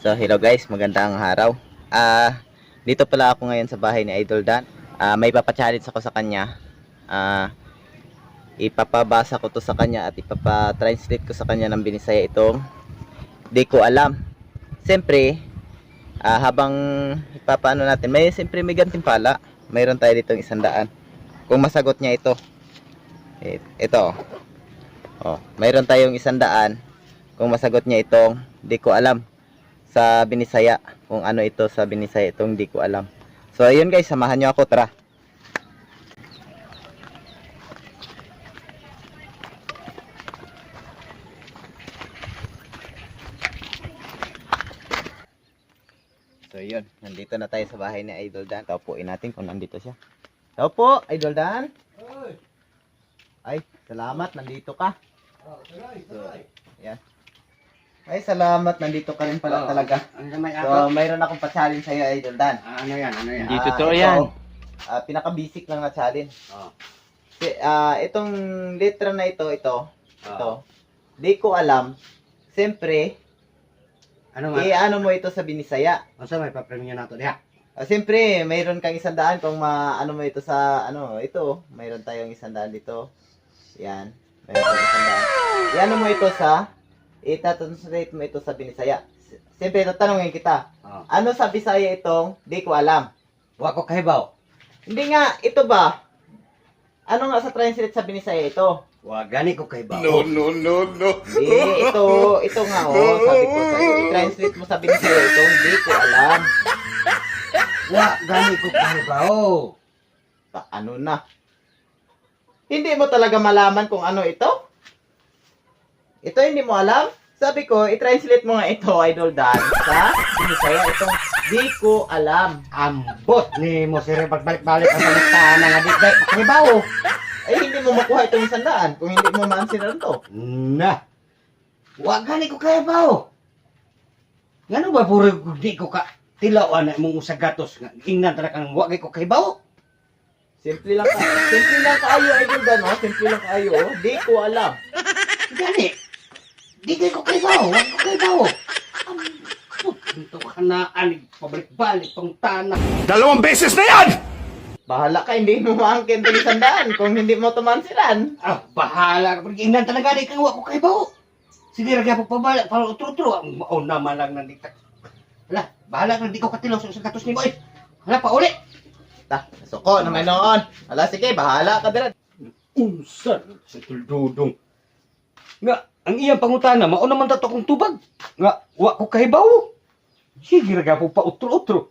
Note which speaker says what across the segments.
Speaker 1: So hello guys, magandang araw. Dito pala ako ngayon sa bahay ni Idol Dan. May papa-challenge ako sa kanya. Ipapabasa ko to sa kanya at ipapa-translate ko sa kanya ng Binisaya itong di ko alam. Siyempre, habang ipapaano natin, siyempre may gantimpala. Mayroon tayo ditong 100. Kung masagot niya ito. Ito. Mayroon tayong 100 kung masagot niya itong di ko alam sa Binisaya, kung ano ito sa Binisaya itong di ko alam. So ayun guys, samahan nyo ako, tara. So yun, nandito na tayo sa bahay ni Idol Dan. Taupuin natin kung nandito siya. Tao po, Idol Dan. Ay, salamat, nandito ka. So, yan. Ay, salamat. Nandito ka rin pala talaga. So, mayroon akong pa-challenge sa'yo, Idol Dan.
Speaker 2: Ano yan?
Speaker 3: Hindi totoo yan.
Speaker 1: Pinaka-basic lang na challenge. Itong letra na ito. Di ko alam. Siyempre, ano mo ito sa Binisaya.
Speaker 2: May papremyo na ito diha.
Speaker 1: Siyempre, mayroon kang 100 kung ano mo ito sa, ito. Mayroon tayong 100 dito. Yan. Mayroon tayong 100. Ano mo ito sa, itatranslate mo ito sa Binisaya. Siyempre, tatanungin kita. Ano sa Bisaya itong di ko alam?
Speaker 2: Wa ko kahibaw.
Speaker 1: Hindi nga, ito ba? Ano nga sa translate sa Binisaya ito?
Speaker 2: Wa gani ko kahibaw.
Speaker 3: No.
Speaker 1: Hindi, ito nga sabi ko sa'yo. I-translate mo sa Binisaya itong di ko alam.
Speaker 2: Wa gani ko kahibaw.
Speaker 1: Ano na? Hindi mo talaga malaman kung ano ito? Ito hindi mo alam? Sabi ko, i-translate mo nga ito, Idol Dan, sa Binisaya itong di ko alam.
Speaker 2: Ambot ni mo sir pagbalik-balik ang salita nga di kay kahibaw.
Speaker 1: Ay, hindi mo makuha itong 100 kung hindi mo maansiran to.
Speaker 2: Na. Wa gani ko kahibaw. Ngano ba puro di ko ka tilawan na mong usagatos nga ingnan talaga kang wa gani ko kahibaw.
Speaker 1: Simple lang kaayo, Idol Dan, simple lang kaayo, di ko alam.
Speaker 2: Gani. Di kay ko kahibaw, wa ko kahibaw. Ambot ito ka na anig pabalik-balik tong tanak.
Speaker 3: 2 beses na yan!
Speaker 1: Bahala ka, hindi mo maangkin itong 100 kung hindi mo tumansiran.
Speaker 2: Bahala ka. Ingnan talaga di kang wa ko kahibaw. Sige, lagyan po pabalik. Para utro-utro. Ang naman lang nandito. Hala, bahala ka. Di ko katilaw sa gatos ni mo. Hala, pauli.
Speaker 1: Suko naman noon. Ala, sige, bahala ka dira.
Speaker 2: Unsan sa tuldudong. Nga, ang iyang pangutana, mao naman dato kong tubag. Nga, wa ko kahibaw. Sige, lagyan po pa utro-utro.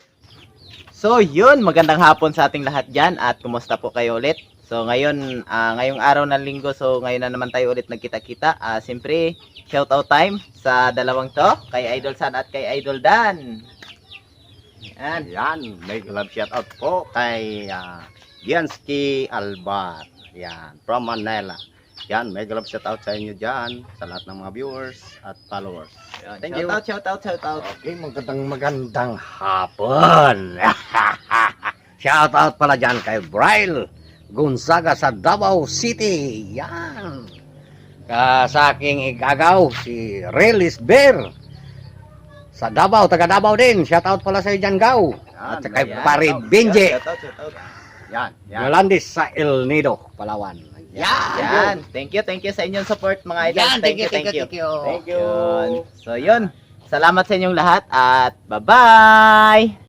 Speaker 1: So yun, magandang hapon sa ating lahat dyan at kumusta po kayo ulit. So ngayon, ngayong araw ng linggo, so ngayon na naman tayo ulit nagkita-kita. Siyempre, shoutout time sa dalawang to, kay Idol San at kay Idol Dan.
Speaker 4: Yan, may love shoutout po kay Gianski Albat. Yan, from Manila. Yan, may love shoutout sa inyo dyan, sa lahat ng mga viewers at followers. Thank you.
Speaker 1: Shoutout.
Speaker 4: Okay, magandang hapon. Shoutout pala dyan kay Braille Gonzaga sa Davao City. Yan. Sa aking igagaw, si Relis Bear. Sa Davao, taga Davao din. Shoutout pala sa dyan, Gaw. At kay Pari Benje.
Speaker 1: Shoutout.
Speaker 4: Yan. Yolandis sa El Nido, Palawan.
Speaker 1: Yan. Thank you sa inyong support mga idol.
Speaker 4: Yan,
Speaker 1: Thank you.
Speaker 4: thank you.
Speaker 1: Yun. So yun, salamat sa inyong lahat at bye-bye!